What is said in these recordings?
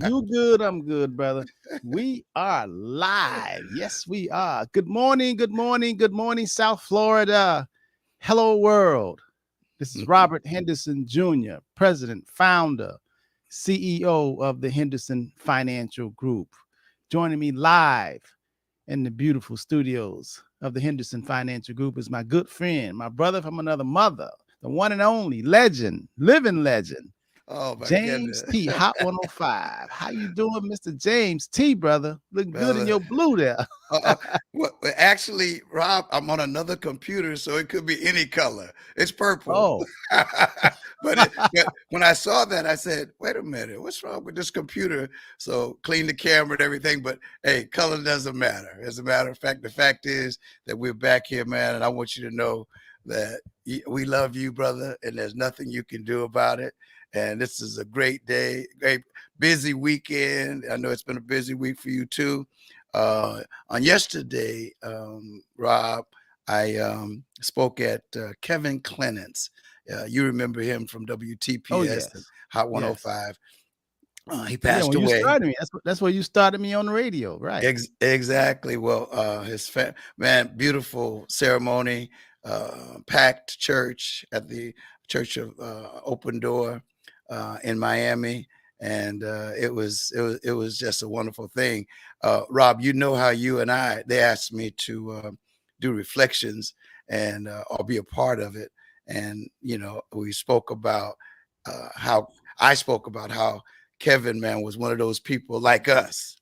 You good? I'm good, brother. We are live. Yes, we are. Good morning, good morning, good morning, South Florida. Hello, world. This is Robert Henderson Jr., President, Founder, CEO of the Henderson Financial Group. Joining me live in the beautiful studios of the Henderson Financial Group is my good friend, my brother from another mother, the one and only legend, living legend, Oh my James goodness, T. Hot 105. How you doing, Mr. James T, brother? Looking good in brother. your blue there. Well, actually, Rob, I'm on another computer, so it could be any color. It's purple. Oh. But when I saw that, I said, "Wait a minute, what's wrong with this computer?" So clean the camera and everything. But hey, color doesn't matter. As a matter of fact, the fact is that we're back here, man, and I want you to know that we love you, brother, and there's nothing you can do about it. And this is a great day, great busy weekend. I know it's been a busy week for you too. On yesterday, Rob, I spoke at Kevin Clements. You remember him from Oh, WTPS and yes. Hot Yes. 105. He Yeah, passed when you away. started me, that's where you started me on the radio, right? Exactly. Well, man, beautiful ceremony, packed church at the Church of Open Door in Miami, and it was just a wonderful thing. Rob, you know how you and I they asked me to do reflections and I'll be a part of it, and we spoke about how I spoke about how Kevin, man, was one of those people like us.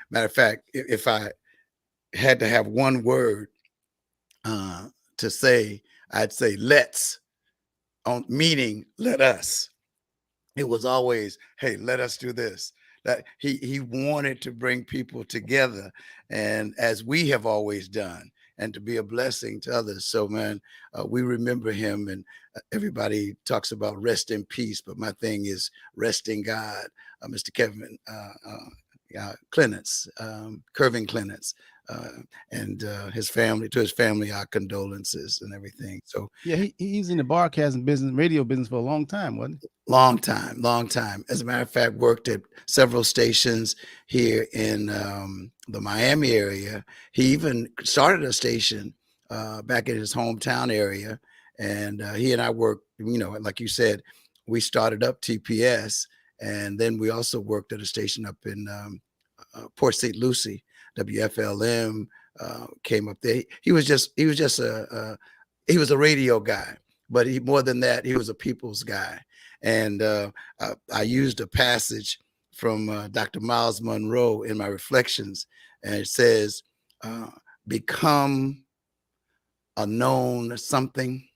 Matter of fact, if I had to have one word uh, to say, I'd say let's, on meaning let us. It was always, hey, let us do this. That he wanted to bring people together, and as we have always done, and to be a blessing to others. So, man, we remember him, and everybody talks about rest in peace, but my thing is rest in God. Mr. Kevin Clements, Curvin Clements, uh, and his family, to his family, our condolences and everything. So Yeah, he's in the broadcasting business, radio business for a long time, wasn't he? long time, long time. As a matter of fact, worked at several stations here in the Miami area. He even started a station back in his hometown area, and he and I worked. Like you said, we started up TPS, and then we also worked at a station up in Port St. Lucie, WFLM. Came up there. He was a radio guy, but he more than that, he was a people's guy. And I used a passage from Dr. Miles Monroe in my reflections, and it says, uh, "Become a known something,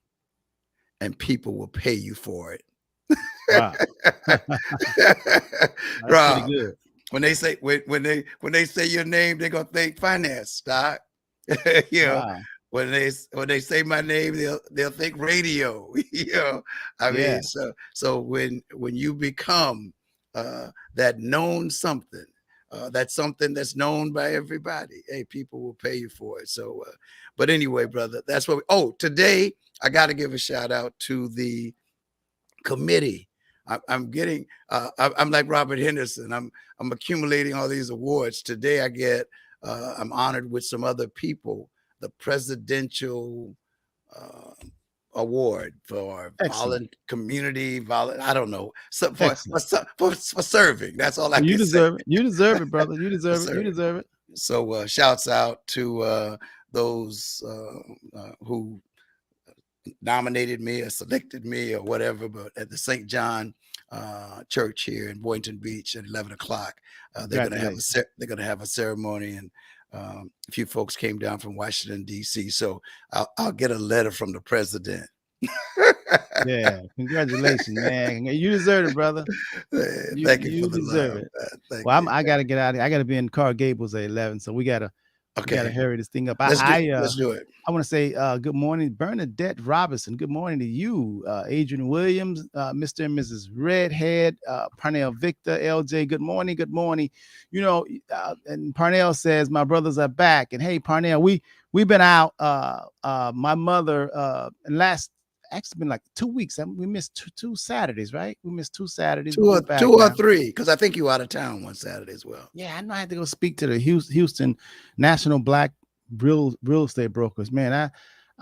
and people will pay you for it." Wow. That's pretty Rob, good. when they say your name, they're gonna think finance, doc. you know, Wow. when they say my name, they'll think radio. I Yeah. mean, so when you become that known something, that's something that's known by everybody. Hey, people will pay you for it. So, but anyway, brother, that's what. Today I got to give a shout out to the committee. I'm getting. I'm like Robert Henderson. I'm accumulating all these awards. Today I get. I'm honored with some other people. The presidential uh, award for Excellent. I don't know. So Excellent. for serving. That's all I Well, you can say. deserve it. You deserve it, brother. You For deserve it. You serving. deserve it. So shouts out to those who nominated me or selected me or whatever, but at the St. John Church here in Boynton Beach at 11 o'clock, Congratulations. they're gonna have a ceremony, and a few folks came down from Washington D.C. So I'll get a letter from the president. Yeah. Congratulations, man. You deserve it, brother. Thank you for You the deserve love. it. Thank Well, you. I gotta get out of here. I gotta be in Car Gables at 11, so we gotta Okay, hurry this thing up. let's do it. I want to say good morning, Bernadette Robinson. Good morning to you, Adrian Williams, Mr. and Mrs. Redhead, Parnell Victor, LJ. Good morning, good morning. And Parnell says my brothers are back. And hey, Parnell, we've been out. My mother last actually been like 2 weeks. We missed two Saturdays, right? We missed 2 Saturdays. Two But or we're back two or now. three, because I think you out of town one Saturday as well. Yeah, I know I had to go speak to the Houston National Black Real Estate Brokers. Man, I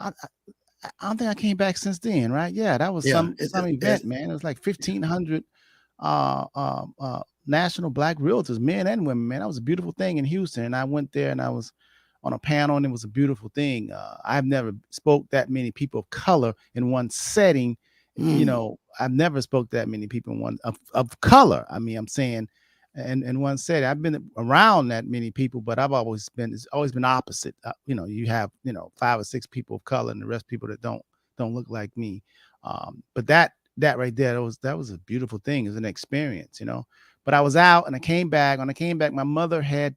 I don't think I came back since then, right? Yeah, that was Yeah, some event, man. It was like 1,500 national black realtors, men and women, man. That was a beautiful thing in Houston. And I went there and I was on a panel and it was a beautiful thing. I've never spoke that many people of color in one setting. You know, I've never spoke that many people in one of color. I mean, I'm saying in one setting. I've been around that many people, but it's always been opposite. You know, you have, 5 or 6 people of color and the rest people that don't look like me. But that right there, that was a beautiful thing. It was an experience, But I was out and I came back. When I came back, my mother had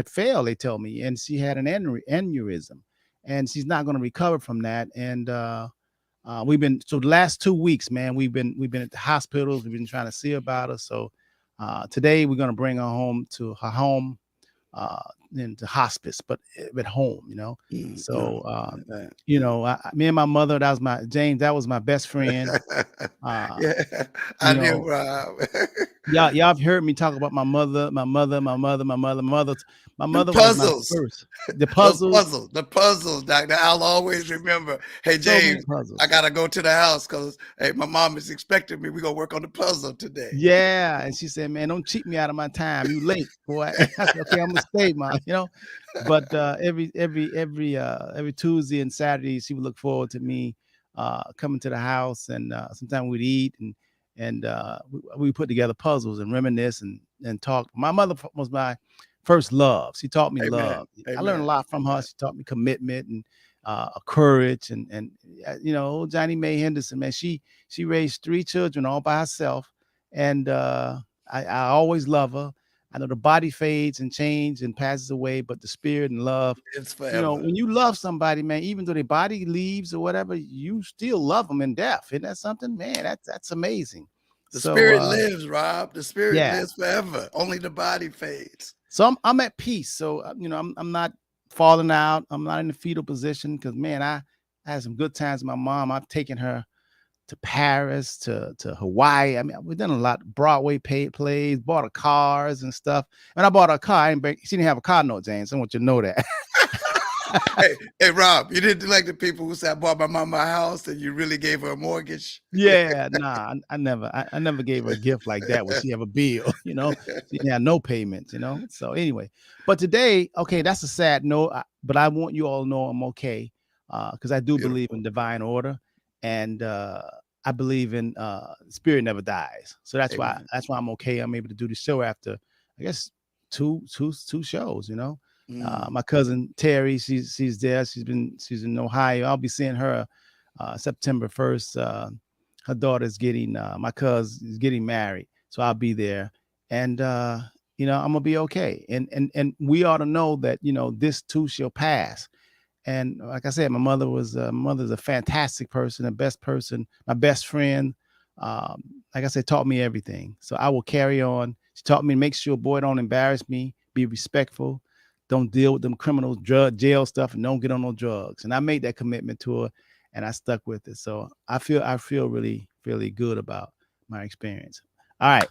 failed, they told me, and she had an aneurysm, and she's not going to recover from that. And the last 2 weeks, man, we've been at the hospitals. We've been trying to see about her. So today we're going to bring her home to her home, into hospice, but at home, So, me and my mother, that was my best friend. Yeah, I knew, Rob. Y'all have heard me talk about my mother. My mother The was my puzzles. first. The puzzles. The puzzles, Doctor. I'll always remember. Hey, So many James, puzzles. I gotta go to the house because hey, my mom is expecting me. We're gonna work on the puzzle today. Yeah, and she said, "Man, don't cheat me out of my time. You late, boy." I said, "Okay, I'm gonna stay, Mom." But every Tuesday and Saturday, she would look forward to me coming to the house, and sometimes we'd eat and we put together puzzles and reminisce and talk. My mother was my first love. She taught me Amen. love. I learned a Amen. lot from her. Amen. She taught me commitment and courage and old Johnny Mae Henderson, man. She raised 3 children all by herself, and I always love her. I know the body fades and changes and passes away, but the spirit and love, It's forever. when you love somebody, man, even though their body leaves or whatever, you still love them in death. Isn't that something, man? That's amazing. The So spirit lives, Rob. The spirit yeah. lives forever. Only the body fades. So I'm at peace. So I'm not falling out. I'm not in the fetal position because, man, I had some good times with my mom. I've taken her to Paris, to Hawaii. I mean, we've done a lot. Broadway plays, bought her cars and stuff. And I bought her a car. She didn't have a car note, James. I want you to know that. Hey, Rob, you didn't like the people who said I bought my mom my house and you really gave her a mortgage? Yeah, nah, I never gave her a gift like that where she have a bill, she didn't have no payments, So anyway, but today, okay, that's a sad note, but I want you all to know I'm okay, because I do believe in divine order, and I believe in spirit never dies. So that's why I'm okay. I'm able to do the show after, I guess, two shows, My cousin Terry, she's there. She's in Ohio. I'll be seeing her September 1st. Her daughter's getting my cousin is getting married, so I'll be there, and I'm gonna be okay. And we ought to know that this too shall pass. And like I said, my mother's a fantastic person, the best person, my best friend. Like I said, taught me everything. So I will carry on. She taught me to make sure, boy, don't embarrass me, be respectful. Don't deal with them criminals, jail stuff, and don't get on no drugs. And I made that commitment to her, and I stuck with it. So I feel really, really good about my experience. All right,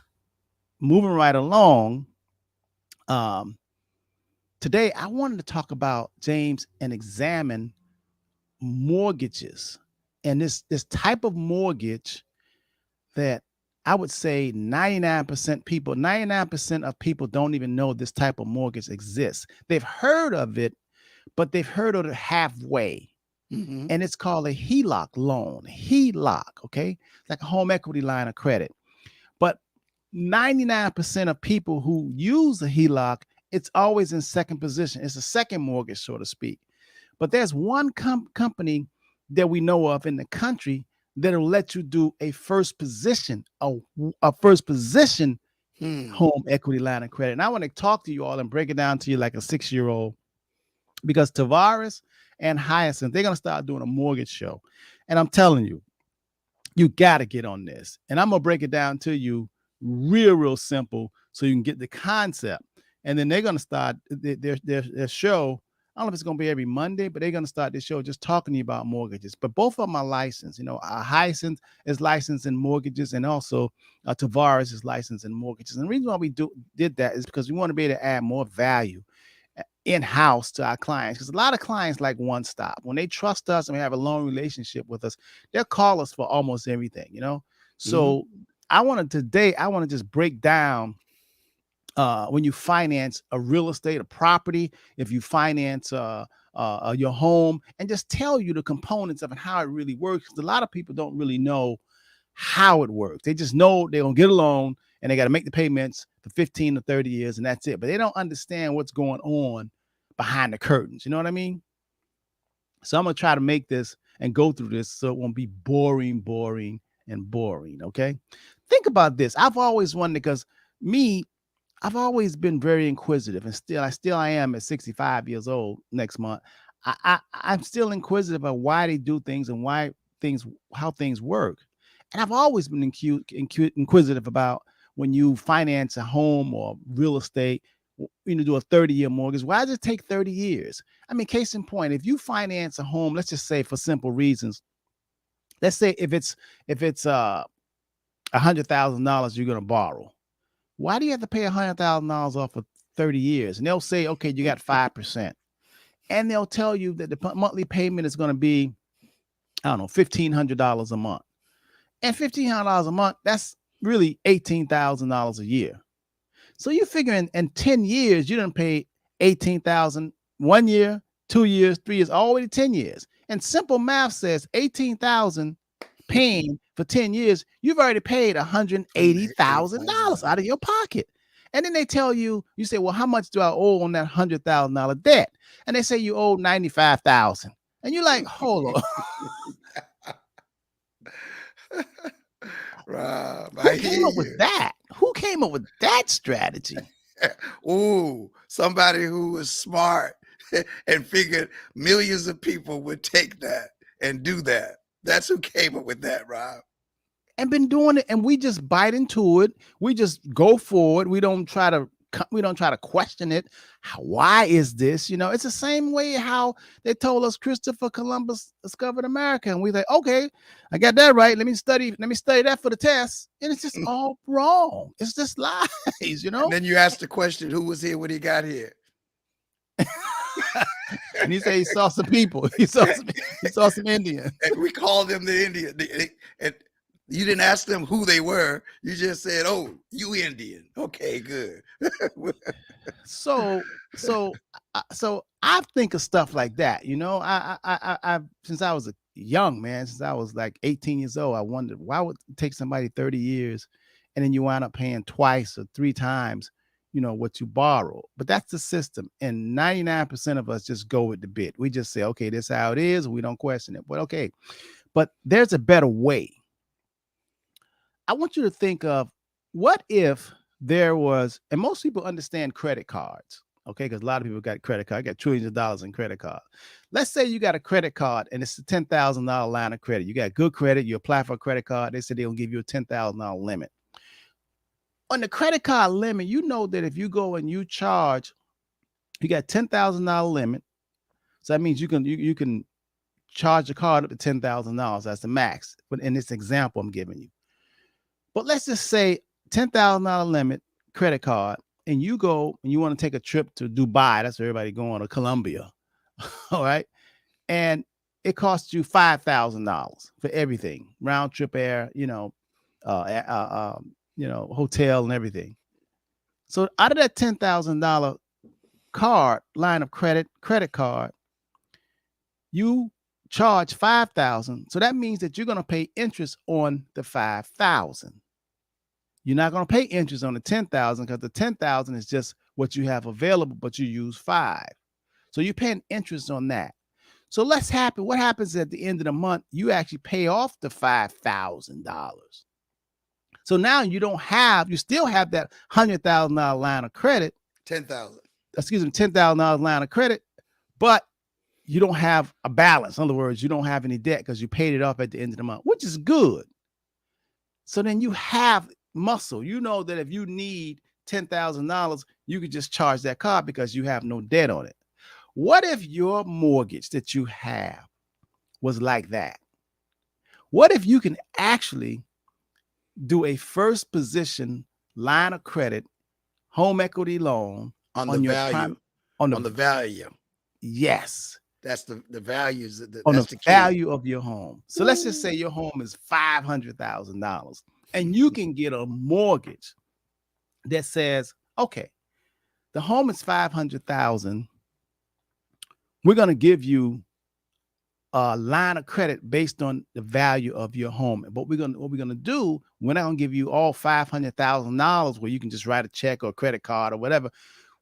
moving right along. Today I wanted to talk about, James, and examine mortgages and this type of mortgage that I would say 99% of people don't even know this type of mortgage exists. They've heard of it, but they've heard of it halfway. Mm-hmm. And it's called a HELOC loan. HELOC, okay? It's like a home equity line of credit. But 99% of people who use a HELOC, it's always in second position. It's a second mortgage, so to speak. But there's one company that we know of in the country that'll let you do a first position, home equity line of credit. And I want to talk to you all and break it down to you like a 6-year-old, because Tavares and Hyacinth, they're going to start doing a mortgage show. And I'm telling you, you got to get on this. And I'm going to break it down to you real simple so you can get the concept. And then they're going to start their show. I don't know if it's going to be every Monday, but they're going to start this show just talking to you about mortgages. But both of them are licensed. Hyacinth is licensed in mortgages, and also Tavares is licensed in mortgages. And the reason why we did that is because we want to be able to add more value in-house to our clients, because a lot of clients like one stop. When they trust us and we have a long relationship with us, they'll call us for almost everything. So I want to just break down when you finance a real estate, a property, if you finance your home, and just tell you the components of it, how it really works. Because a lot of people don't really know how it works. They just know they're going to get a loan and they got to make the payments for 15 to 30 years, and that's it. But they don't understand what's going on behind the curtains. You know what I mean? So I'm going to try to make this and go through this so it won't be boring. Okay? Think about this. I've always wondered, because I've always been very inquisitive, and I am at 65 years old next month. I'm still inquisitive about why they do things and how things work. And I've always been inquisitive about when you finance a home or real estate, do a 30-year mortgage. Why does it take 30 years? I mean, case in point, if you finance a home, let's just say for simple reasons, let's say if it's $100,000 you're going to borrow, why do you have to pay $100,000 off for 30 years? And they'll say, okay, you got 5%. And they'll tell you that the monthly payment is going to be, I don't know, $1,500 a month. And $1,500 a month, that's really $18,000 a year. So you figure in 10 years, you done pay $18,000 1 year, 2 years, 3 years, all the way to 10 years. And simple math says $18,000 paying for 10 years, you've already paid $180,000 out of your pocket. And then they tell you, say, well, how much do I owe on that $100,000 debt? And they say you owe $95,000. And you're like, hold on. Rob, Who came up with that? Who came up with that strategy? Ooh, somebody who was smart and figured millions of people would take that and do that. That's who came up with that, Rob. And been doing it, and we just bite into it. We just go forward. We don't try to question it. Why is this? It's the same way how they told us Christopher Columbus discovered America, and we like, okay, I got that right. Let me study that for the test, and it's just all wrong. It's just lies, And then you ask the question, who was here when he got here? And he said he saw some people. He saw some Indians. And we called them the Indian. And you didn't ask them who they were. You just said, "Oh, you Indian." Okay, good. So I think of stuff like that. I since I was a young man, since I was like 18 years old, I wondered why would it take somebody 30 years, and then you wind up paying twice or three times what you borrow. But that's the system, and 99% of us just go with the bit. We just say, okay, this is how it is. We don't question it. But okay, but there's a better way. I want you to think of, what if there was, and most people understand credit cards, okay, because a lot of people got credit card, got trillions of dollars in credit card. Let's say you got a credit card and it's a $10,000 line of credit. You got good credit, you apply for a credit card, they said they'll give you a $10,000 limit. On the credit card limit, you know that if you go and you got $10,000 limit. So that means you can charge the card up to $10,000. That's the max. But in this example I'm giving you. But let's just say $10,000 limit credit card, and you go and you want to take a trip to Dubai. That's where everybody going, to Colombia. All right. And it costs you $5,000 for everything, round trip air, hotel and everything. So out of that $10,000 line of credit card, you charge $5,000. So that means that you're going to pay interest on the $5,000. You're not going to pay interest on the $10,000, because the $10,000 is just what you have available, but you use $5,000. So you're paying interest on that. So what happens at the end of the month? You actually pay off the $5,000. So now you still have that $100,000 line of credit. $10,000 line of credit, but you don't have a balance. In other words, you don't have any debt because you paid it off at the end of the month, which is good. So then you have muscle. You know that if you need $10,000, you could just charge that card because you have no debt on it. What if your mortgage that you have was like that? What if you can actually do a first position line of credit, home equity loan On the on your value. on On the value. yes, That's the values. on That's the the key. value of your home. So let's just say your home is $500,000 and you can get a mortgage that says, okay, the home is 500,000. We're going to give you a line of credit based on the value of your home. But what we're gonna do, we're not gonna give you all $500,000 where you can just write a check or a credit card or whatever.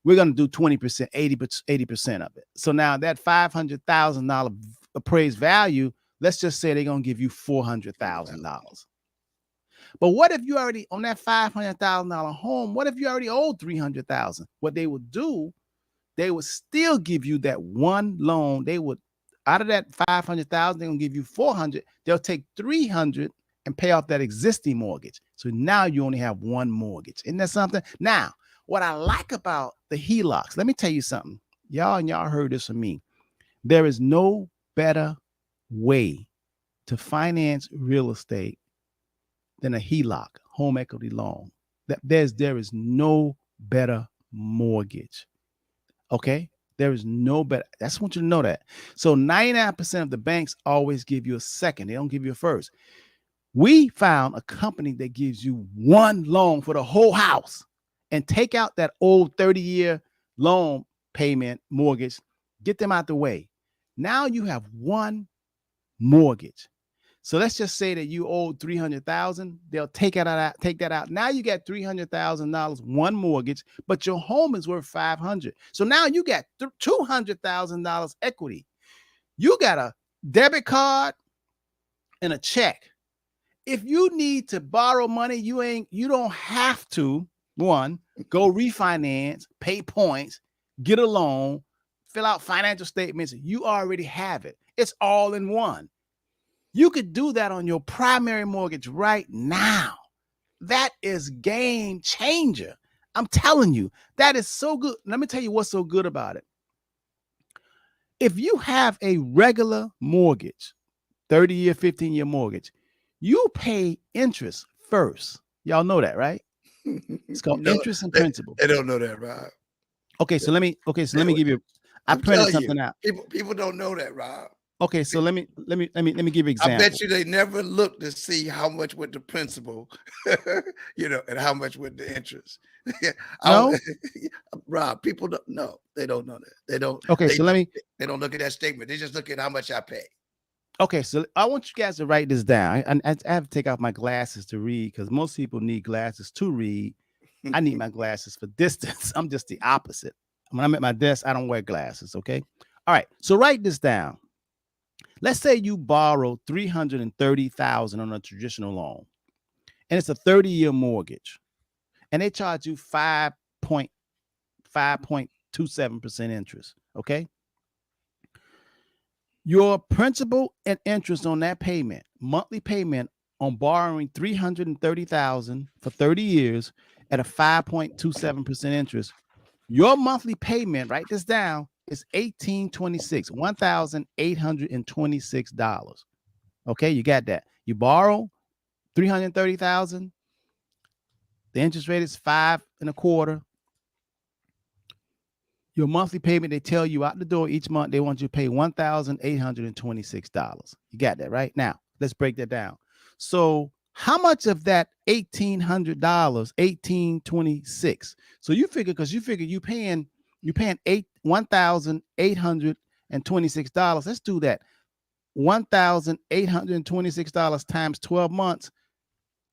We're gonna do 20%, 80% of it. So now that $500,000 appraised value, let's just say they're gonna give you $400,000. But what if you already on that $500,000 home? What if you already owe $300,000? What they would do, they would still give you that one loan. They would, out of that 500,000, they're gonna give you 400. They'll take 300 and pay off that existing mortgage. So now you only have one mortgage. Isn't that something? Now, what I like about the HELOCs, let me tell you something. Y'all heard this from me. There is no better way to finance real estate than a HELOC, home equity loan. There is no better mortgage. Okay? There is no better. I just want you to know that. So 99% of the banks always give you a second. They don't give you a first. We found a company that gives you one loan for the whole house and take out that old 30-year loan payment mortgage, get them out the way. Now you have one mortgage. So let's just say that you owe $300,000. They'll take that out. Now you got $300,000, one mortgage, but your home is worth $500,000. So now you got $200,000 equity. You got a debit card and a check. If you need to borrow money, you don't have to, one, go refinance, pay points, get a loan, fill out financial statements. You already have it. It's all in one. You could do that on your primary mortgage right now. That is game changer. I'm telling you, that is so good. Let me tell you what's so good about it. If you have a regular mortgage, 30-year, 15-year mortgage, you pay interest first. Y'all know that, right? It's called interest and principal. They don't know that, Rob. Okay, so let me give you. I printed something out. People don't know that, Rob. Okay, so let me give you an example. I bet you they never look to see how much with the principal, and how much with the interest. No, Rob, people don't know. They don't know that. They don't. Okay, they don't look at that statement. They just look at how much I pay. Okay, so I want you guys to write this down. I have to take off my glasses to read because most people need glasses to read. I need my glasses for distance. I'm just the opposite. When I'm at my desk, I don't wear glasses. Okay. All right. So write this down. Let's say you borrow $330,000 on a traditional loan, and it's a 30-year mortgage, and they charge you 5.27% interest. Okay. Your principal and interest on that payment, monthly payment on borrowing $330,000 for 30 years at a 5.27% interest, your monthly payment, write this down, is $1,826. Okay, you got that. You borrow $330,000. The interest rate is 5.25%. Your monthly payment, they tell you out the door each month, they want you to pay $1,826. You got that, right? Now, let's break that down. So how much of that $1,800, $1,826? So you figure, because you figure you're paying $1,826. Let's do that. $1,826 times 12 months.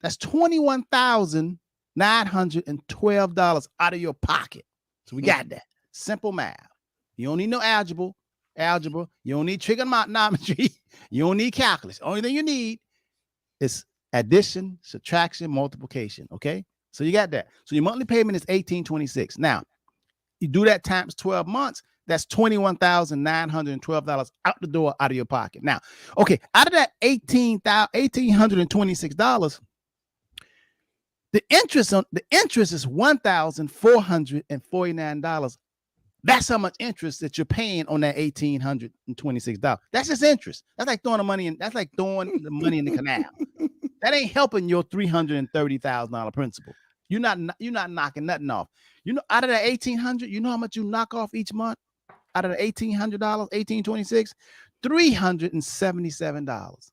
That's $21,912 out of your pocket. So we got that. Simple math. You don't need no algebra. You don't need trigonometry. You don't need calculus. Only thing you need is addition, subtraction, multiplication. Okay. So you got that. So your monthly payment is $1,826. Now you do that times 12 months. That's $21,912 out the door, out of your pocket. Now, okay, out of that $1,826, the interest is $1,449 That's how much interest that you're paying on that $1,826. That's just interest. That's like throwing the money in. That's like throwing the money in the canal. That ain't helping your $330,000 principal. You're not knocking nothing off. You know, out of that 1,800, you know how much you knock off each month? Out of the $1,800, 1,826, $377.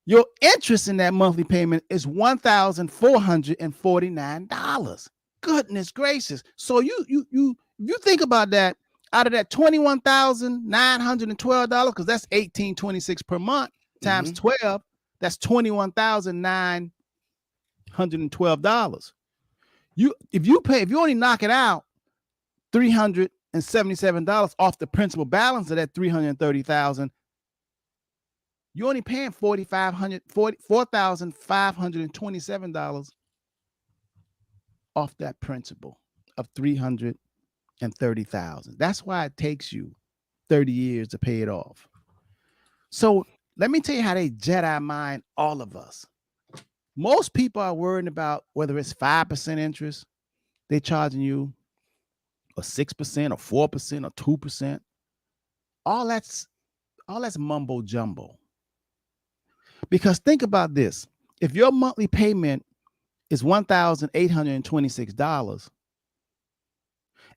Your interest in that monthly payment is $1,449. Goodness gracious. So you think about that, out of that $21,912, because that's $1,826 per month times 12, that's $21,912. If you only knock it out $377 off the principal balance of that $330,000, you're only paying $4,527 off that principal of $330,000. That's why it takes you 30 years to pay it off. So let me tell you how they Jedi mind all of us. Most people are worrying about whether it's 5% interest they're charging you, or 6%, or 4%, or 2%. All that's mumbo jumbo. Because think about this. If your monthly payment is $1,826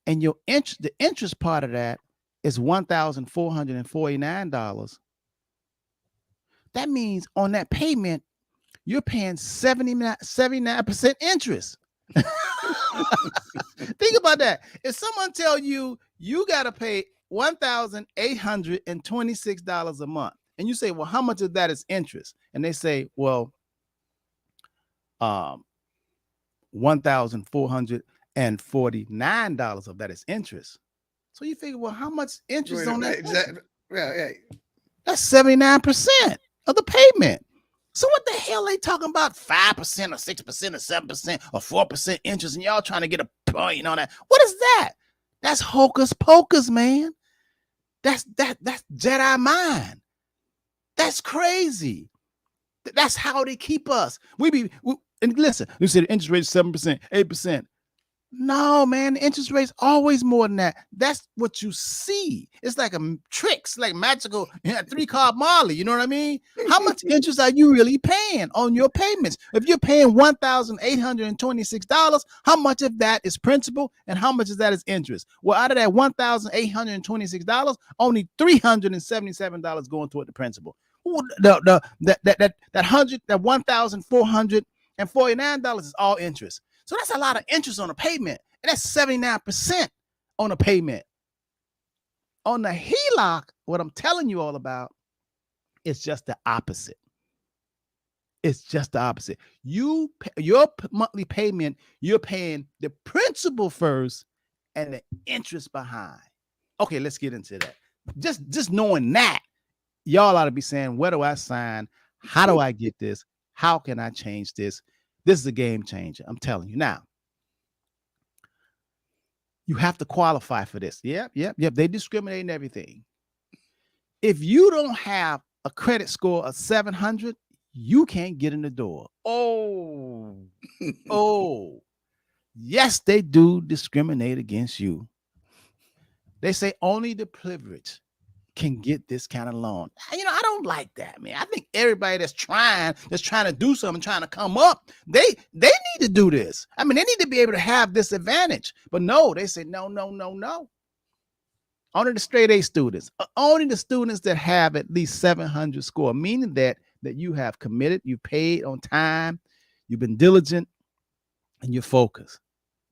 and the interest part of that is $1,449, that means on that payment, you're paying 79% interest. Think about that. If someone tell you got to pay $1,826 a month, and you say, well, how much of that is interest? And they say, well, $1,449 of that is interest. So you figure, well, how much interest on that? Exactly. Yeah. That's 79% of the payment. So what the hell are they talking about? 5% or 6% or 7% or 4% interest, and y'all trying to get a point on that? What is that? That's hocus pocus, man. That's Jedi mind. That's crazy. That's how they keep us. And listen, you said the interest rate is 7%, 8%. No, man, the interest rate's always more than that. That's what you see. It's like a tricks, like magical 3-card Marley. You know what I mean? How much interest are you really paying on your payments? If you're paying $1,826, how much of that is principal and how much of that is interest? Well, out of that $1,826, only $377 going toward the principal. That $1,449 is all interest. So that's a lot of interest on a payment. And that's 79% on a payment. On the HELOC, what I'm telling you all about is just the opposite. It's just the opposite. Your monthly payment, you're paying the principal first and the interest behind. Okay, let's get into that. Just knowing that, y'all ought to be saying, where do I sign? How do I get this? How can I change this? This is a game changer. I'm telling you. Now, you have to qualify for this. Yep. They discriminate and everything. If you don't have a credit score of 700, you can't get in the door. Oh, yes, they do discriminate against you. They say only the privileged can get this kind of loan. I don't like that, man. I think everybody that's trying to do something, trying to come up, they need to do this. I mean, they need to be able to have this advantage. But no, they say no. Only the straight A students, only the students that have at least 700 score, meaning that you have committed, you paid on time, you've been diligent, and you're focused.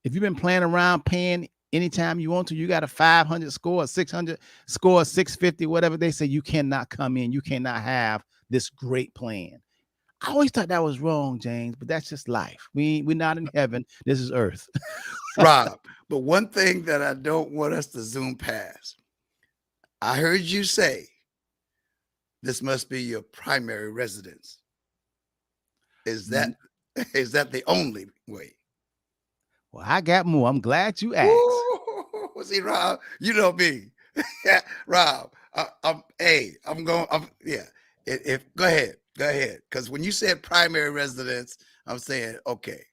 If you've been playing around paying anytime you want to, you got a 500 score, a 600 score, 650, whatever, they say you cannot come in. You cannot have this great plan. I always thought that was wrong, James, but that's just life. We're not in heaven. This is earth. Rob, but one thing that I don't want us to zoom past, I heard you say this must be your primary residence. Is that the only way? Well, I got more. I'm glad you asked. Ooh, see, Rob, you know me. Rob, go ahead. Because when you said primary residence, I'm saying, okay,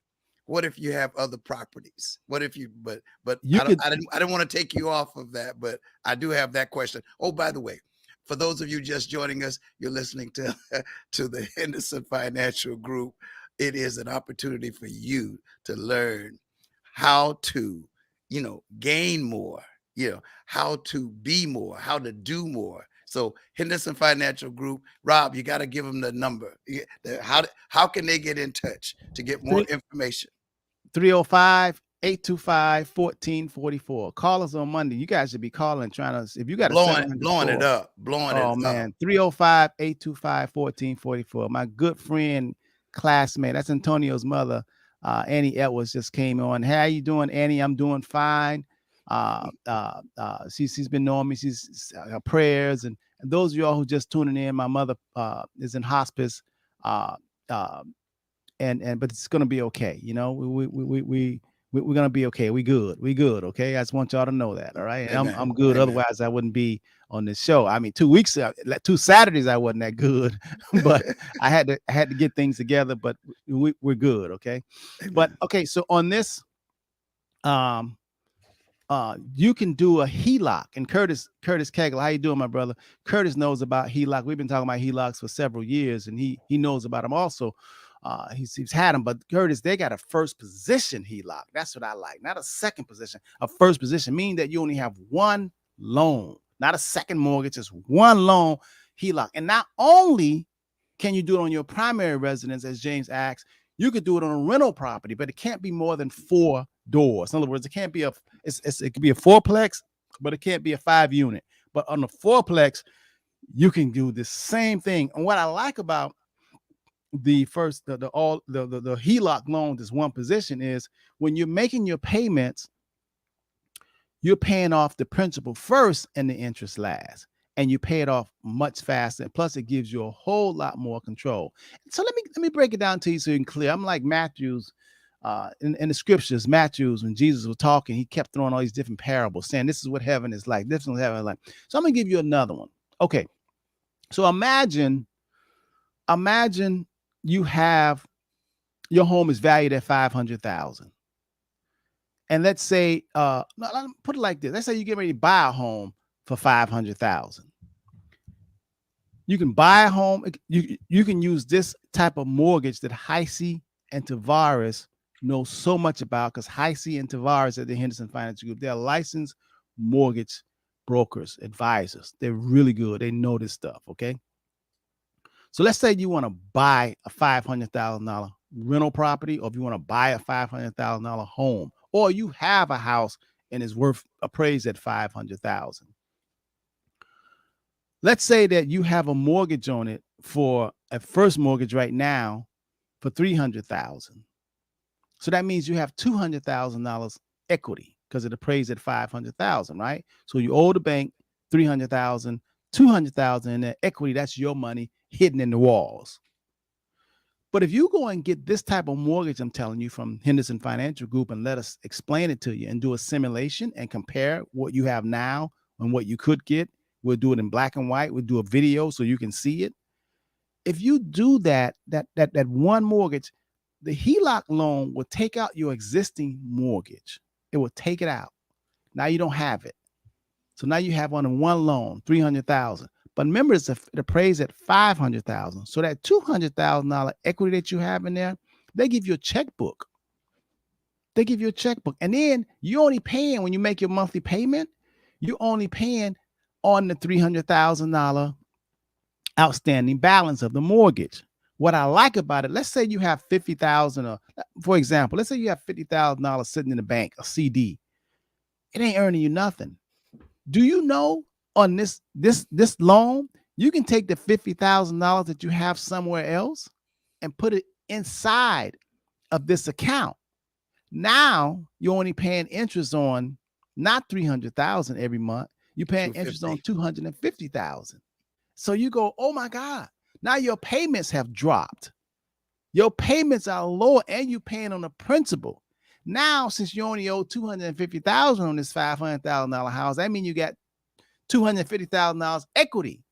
what if you have other properties? What if you, but You could I didn't want to take you off of that, but I do have that question. Oh, by the way, for those of you just joining us, you're listening to to the Henderson Financial Group. It is an opportunity for you to learn how to, gain more, how to be more, how to do more. So Henderson Financial Group, Rob, you got to give them the number. How can they get in touch to get more information? 305-825-1444. Call us on Monday. You guys should be calling, trying to, if you got a blowing 700 it up, blowing it up. Man, 305-825-1444. My good friend, classmate, that's Antonio's mother, Annie Edwards, just came on. How you doing, Annie? I'm doing fine. She's been knowing me. She's her prayers, and those of y'all who just tuning in, my mother is in hospice, but it's gonna be okay. We're gonna be okay. We good. Okay. I just want y'all to know that. All right. And I'm good. Amen. Otherwise, I wouldn't be on this show. I mean, 2 weeks, 2 Saturdays, I wasn't that good, but I had to get things together. But we're good. Okay. Amen. But okay. So on this, you can do a HELOC. And Curtis Kegel, how you doing, my brother? Curtis knows about HELOC. We've been talking about HELOCs for several years, and he knows about them also. He's had them, but Curtis, they got a first position HELOC. That's what I like. Not a second position, a first position, meaning that you only have one loan, not a second mortgage, just one loan HELOC. And not only can you do it on your primary residence, as James asked, you could do it on a rental property, but it can't be more than 4 doors. In other words, it can't be it could be a 4-plex, but it can't be a 5-unit. But on the 4-plex, you can do the same thing. And what I like about the HELOC loan, this one position, is when you're making your payments, you're paying off the principal first and the interest last, and you pay it off much faster. Plus, it gives you a whole lot more control. So let me break it down to you so you can clear. I'm like Matthew's in the scriptures. Matthew's, when Jesus was talking, he kept throwing all these different parables, saying this is what heaven is like. This is what heaven is like. So I'm gonna give you another one. Okay, so imagine you have your home is valued at $500,000. And let's say, put it like this. Let's say you get ready to buy a home for $500,000. You can buy a home. You can use this type of mortgage that Heisey and Tavares know so much about, because Heisey and Tavares at the Henderson Financial Group, they're licensed mortgage brokers, advisors. They're really good. They know this stuff, okay? So let's say you want to buy a $500,000 rental property, or if you want to buy a $500,000 home, or you have a house and it's appraised at $500,000. Let's say that you have a mortgage on it for a first mortgage right now for $300,000. So that means you have $200,000 equity because it appraised at $500,000, right? So you owe the bank $300,000, $200,000 in their equity. That's your money hidden in the walls. But if you go and get this type of mortgage, I'm telling you, from Henderson Financial Group, and let us explain it to you and do a simulation and compare what you have now and what you could get. We'll do it in black and white. We'll do a video so you can see it. If you do that one mortgage, the HELOC loan will take out your existing mortgage. It will take it out. Now you don't have it. So now you have on one loan, $300,000. But remember, it appraised at $500,000. So that $200,000 equity that you have in there, they give you a checkbook. And then you're only paying, when you make your monthly payment, you're only paying on the $300,000 outstanding balance of the mortgage. What I like about it, let's say you have $50,000, for example, let's say you have $50,000 sitting in the bank, a CD. It ain't earning you nothing. Do you know on this loan, you can take the $50,000 that you have somewhere else and put it inside of this account. Now you're only paying interest on not $300,000 every month. You're paying interest on $250,000. So you go, oh my God, now your payments have dropped. Your payments are lower and you're paying on the principal. Now, since you only owe $250,000 on this $500,000 house, that means you got $250,000 equity.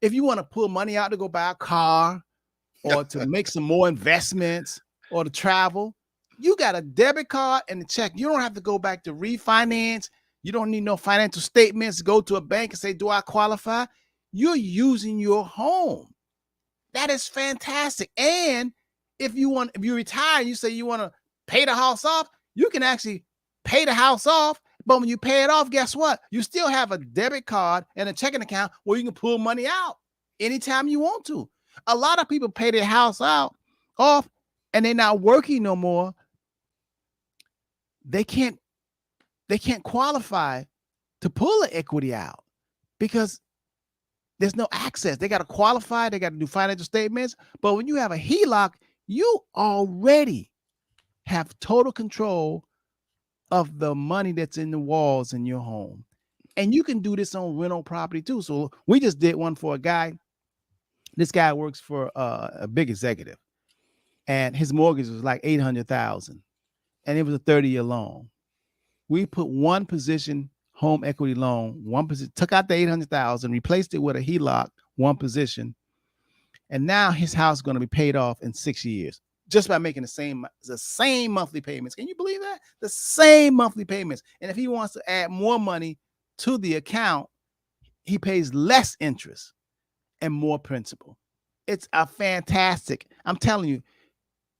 If you want to pull money out to go buy a car or to make some more investments or to travel, You got a debit card and a check. You don't have to go back to refinance. You don't need no financial statements. Go to a bank and say, do I qualify? You're using your home. That is fantastic. And if you retire, you say you want to pay the house off, you can actually pay the house off. But when you pay it off, guess what? You still have a debit card and a checking account where you can pull money out anytime you want to. A lot of people pay their house off, and they're not working no more. They can't qualify to pull the equity out because there's no access. They got to qualify. They got to do financial statements. But when you have a HELOC, you already have total control of the money that's in the walls in your home. And you can do this on rental property too. So we just did one for a guy. This guy works for a big executive, and his mortgage was like $800,000, and it was a 30-year loan. We put one position home equity loan, one position, took out the $800,000, replaced it with a HELOC, one position, and now his house is going to be paid off in 6 years just by making the same monthly payments. Can you believe that? The same monthly payments. And if he wants to add more money to the account, he pays less interest and more principal. It's a fantastic, I'm telling you,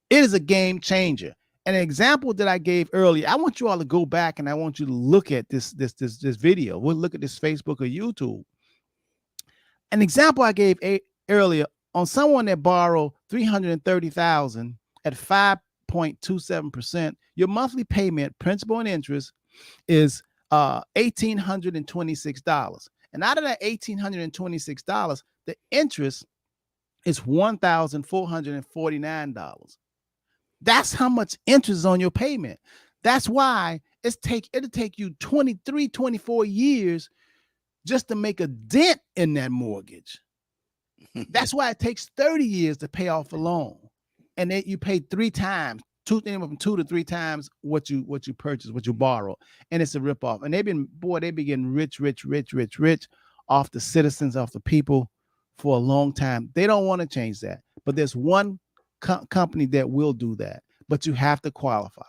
it is a game changer. An example that I gave earlier, I want you all to go back and I want you to look at this video. We'll look at this Facebook or YouTube. An example I gave earlier on someone that borrowed $330,000 at 5.27%, your monthly payment, principal and interest, is $1,826. And out of that $1,826, the interest is $1,449. That's how much interest is on your payment. That's why it'll take you 23, 24 years just to make a dent in that mortgage. That's why it takes 30 years to pay off a loan. And then you pay 3 times, two to 3 times what you purchase, what you borrow. And it's a ripoff. And they've been getting rich off the citizens, off the people for a long time. They don't want to change that. But there's one company that will do that, but you have to qualify.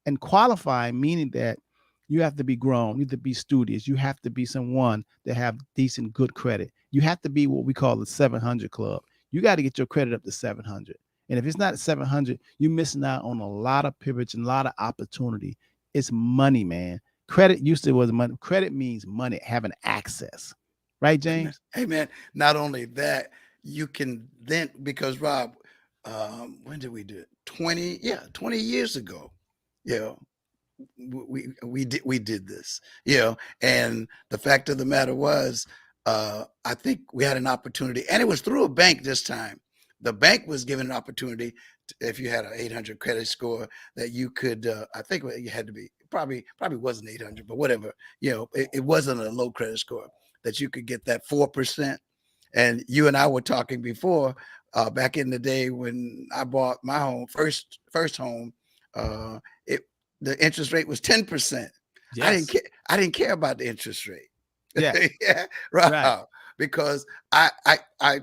And qualify meaning that you have to be grown, you have to be studious, you have to be someone that have decent, good credit. You have to be what we call the 700 club. You got to get your credit up to 700. And if it's not 700, you're missing out on a lot of privilege and a lot of opportunity. It's money, man. Credit used to was money. Credit means money, having access. Right, James? Hey, man, not only that, you can then, because Rob, when did we do it? 20 years ago. We did this, and the fact of the matter was, I think we had an opportunity, and it was through a bank this time. The bank was given an opportunity if you had an 800 credit score that you could, I think you had to be, probably wasn't 800, but whatever, it wasn't a low credit score, that you could get that 4%. And you and I were talking before, back in the day when I bought my home, first home, the interest rate was 10%. Yes. I didn't care about the interest rate. Yeah. Yeah, right. Because I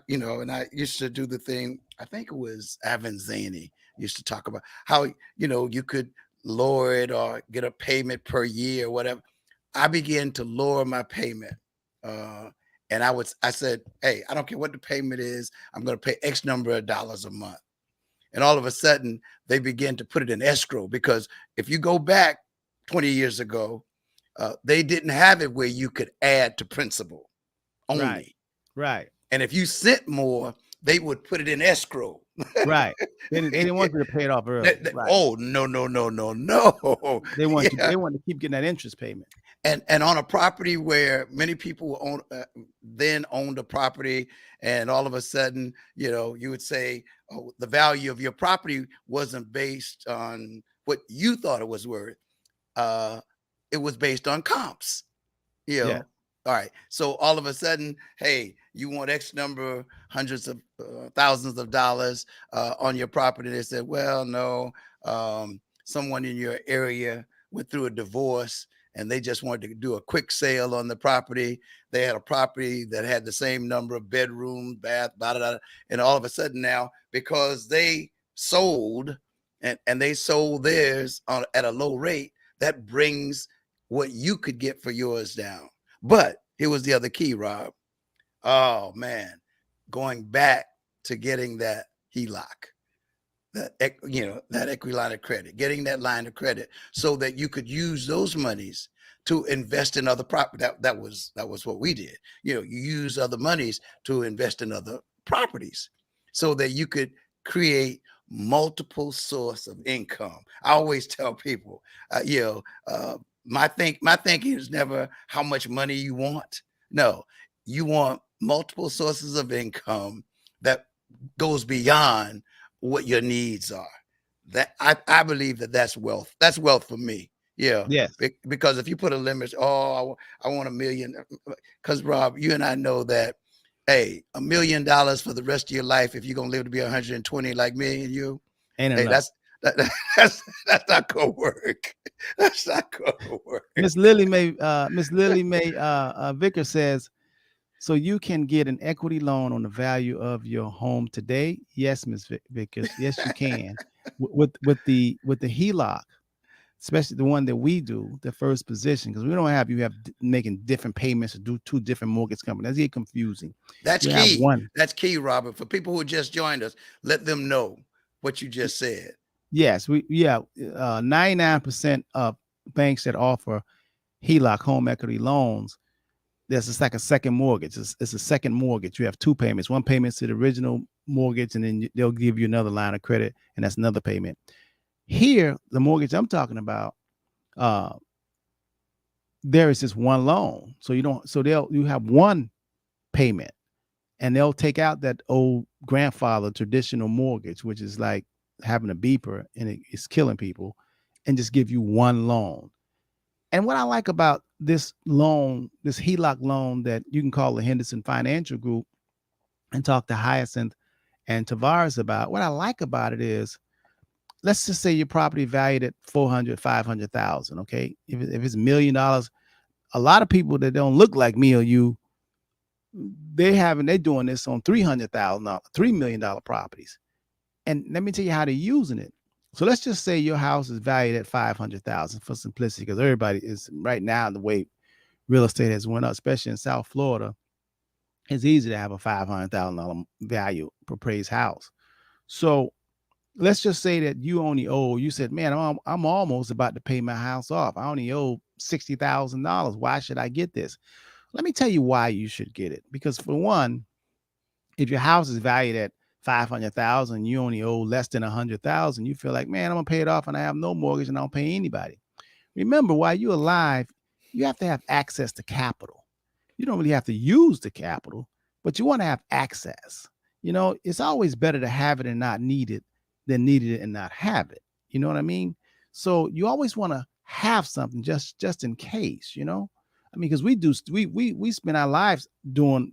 and I used to do the thing, I think it was Avanzani used to talk about how, you could lower it or get a payment per year or whatever. I began to lower my payment. And I said, hey, I don't care what the payment is. I'm going to pay X number of dollars a month. And all of a sudden they began to put it in escrow, because if you go back 20 years ago, they didn't have it where you could add to principal only. Right. And if you sent more, they would put it in escrow. Right. They didn't want you to pay it off early. Right. Oh, no. They want to keep getting that interest payment. And on a property where many people then owned a property, and all of a sudden, you would say, oh, the value of your property wasn't based on what you thought it was worth. It was based on comps. Yeah. All right. So all of a sudden, hey, you want X number, hundreds of thousands of dollars on your property. They said, well, no, someone in your area went through a divorce and they just wanted to do a quick sale on the property. They had a property that had the same number of bedrooms, bath, blah, blah, blah. And all of a sudden now, because they sold and they sold theirs at a low rate, that brings what you could get for yours down. But here was the other key, Rob. Oh man, going back to getting that HELOC, that that equity line of credit, getting that line of credit so that you could use those monies to invest in other property. That was what we did. You use other monies to invest in other properties so that you could create multiple source of income. I always tell people, my thinking is never how much money you want. No, you want multiple sources of income that goes beyond what your needs are. That I believe that's wealth. That's wealth for me. Yeah. Yes. Because if you put a limit, I want $1 million. Because Rob, you and I know that, hey, $1 million for the rest of your life, if you're gonna live to be 120 like me and you, Ain't hey, enough. that's not gonna work. That's not gonna work. Miss Lily May Vicker says, so you can get an equity loan on the value of your home today. Yes, Miss Vickers. Yes, you can. with the HELOC, especially the one that we do, the first position, because we don't have making different payments or do two different mortgage companies. That's get confusing. That's You key. have one. That's key, Robert. For people who just joined us, let them know what you just said. Yes, 99% of banks that offer HELOC, home equity loans, it's like a second mortgage. It's a second mortgage. You have two payments. One payment to the original mortgage, and then they'll give you another line of credit, and that's another payment. Here, the mortgage I'm talking about, there is just one loan. So you have one payment, and they'll take out that old grandfather traditional mortgage, which is like having a beeper and it's killing people, and just give you one loan. And what I like about this loan, this HELOC loan that you can call the Henderson Financial Group and talk to Hyacinth and Tavares about, what I like about it is, let's just say your property valued at 400, 500,000. Okay. If it's $1 million, a lot of people that don't look like me or you, they're doing this on $300,000, $3 million properties. And let me tell you how they're using it. So let's just say your house is valued at 500,000 for simplicity, because everybody is right now, the way real estate has went up, especially in South Florida, it's easy to have a $500,000 value per appraised house. So let's just say that you said, man, I'm almost about to pay my house off. I only owe $60,000. Why should I get this? Let me tell you why you should get it. Because for one, if your house is valued at 500,000, you only owe less than 100,000, you feel like, man, I'm gonna pay it off and I have no mortgage and I don't pay anybody. Remember, while you're alive, you have to have access to capital. You don't really have to use the capital, but you want to have access. It's always better to have it and not need it than need it and not have it. You know what I mean? So you always want to have something just in case, I mean, because we spend our lives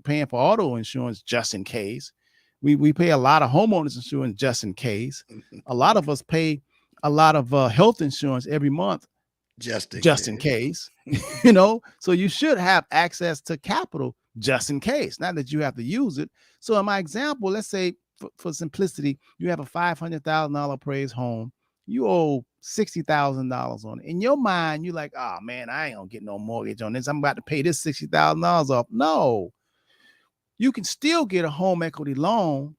paying for auto insurance just in case. We pay a lot of homeowners insurance just in case. A lot of us pay a lot of health insurance every month just in case. So you should have access to capital just in case, not that you have to use it. So in my example, let's say for simplicity, you have a $500,000 appraised home. You owe $60,000 on it. In your mind, you're like, oh man, I ain't gonna get no mortgage on this. I'm about to pay this $60,000 off. No. You can still get a home equity loan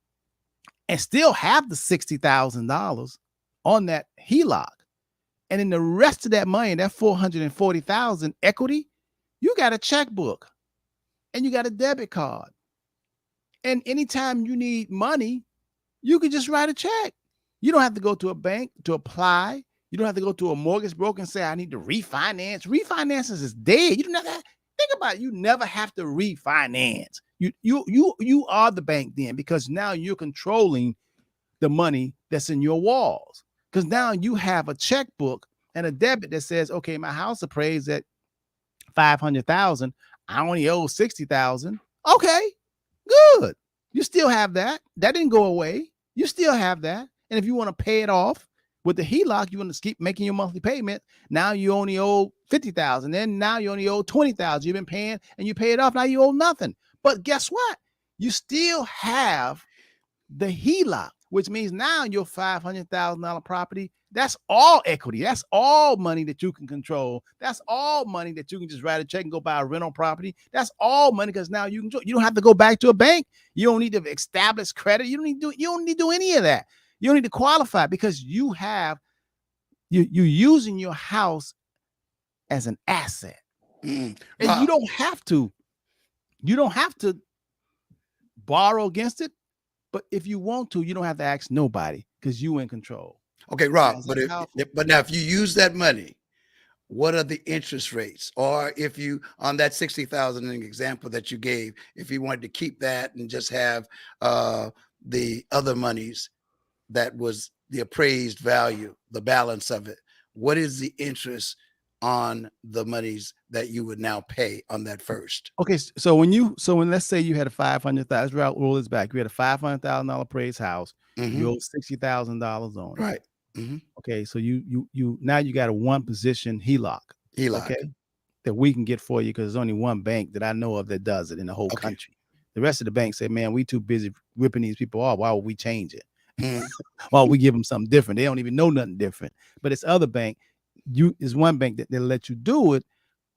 and still have the $60,000 on that HELOC. And in the rest of that money, that $440,000 equity, you got a checkbook and you got a debit card. And anytime you need money, you can just write a check. You don't have to go to a bank to apply. You don't have to go to a mortgage broker and say, I need to refinance. Refinances is dead. You don't have to think about it. You never have to refinance. You are the bank then, because now you're controlling the money that's in your walls. Because now you have a checkbook and a debit that says, okay, my house appraised at 500,000. I only owe 60,000. Okay, good. You still have that. That didn't go away. You still have that. And if you want to pay it off with the HELOC, you want to keep making your monthly payment. Now you only owe 50,000. Then now you only owe 20,000. You've been paying and you pay it off. Now you owe nothing. But guess what? You still have the HELOC. which means now your $500,000 property, that's all equity. That's all money that you can control. That's all money that you can just write a check and go buy a rental property. That's all money because now you don't have to go back to a bank. You don't need to establish credit. You don't need to do any of that. You don't need to qualify because you're using your house as an asset. And you don't have to borrow against it, but if you want to, you don't have to ask nobody because you in control. Okay, Rob, but now if you use that money, what are the interest rates? Or if you, on that 60,000 example that you gave, if you wanted to keep that and just have the other monies that was the appraised value, the balance of it, what is the interest on the monies that you would now pay on that first? Okay, so when let's say you had a $500,000, let's roll this back. You had a $500,000 appraised house. You owe $60,000 on it. Right. Okay, so you now you got a one position HELOC. HELOC. Okay, that we can get for you because there's only one bank that I know of that does it in the whole country. The rest of the banks say, man, we too busy ripping these people off. Why would we change it? Why would we give them something different? They don't even know nothing different. But it's other bank. Is one bank that they'll let you do it,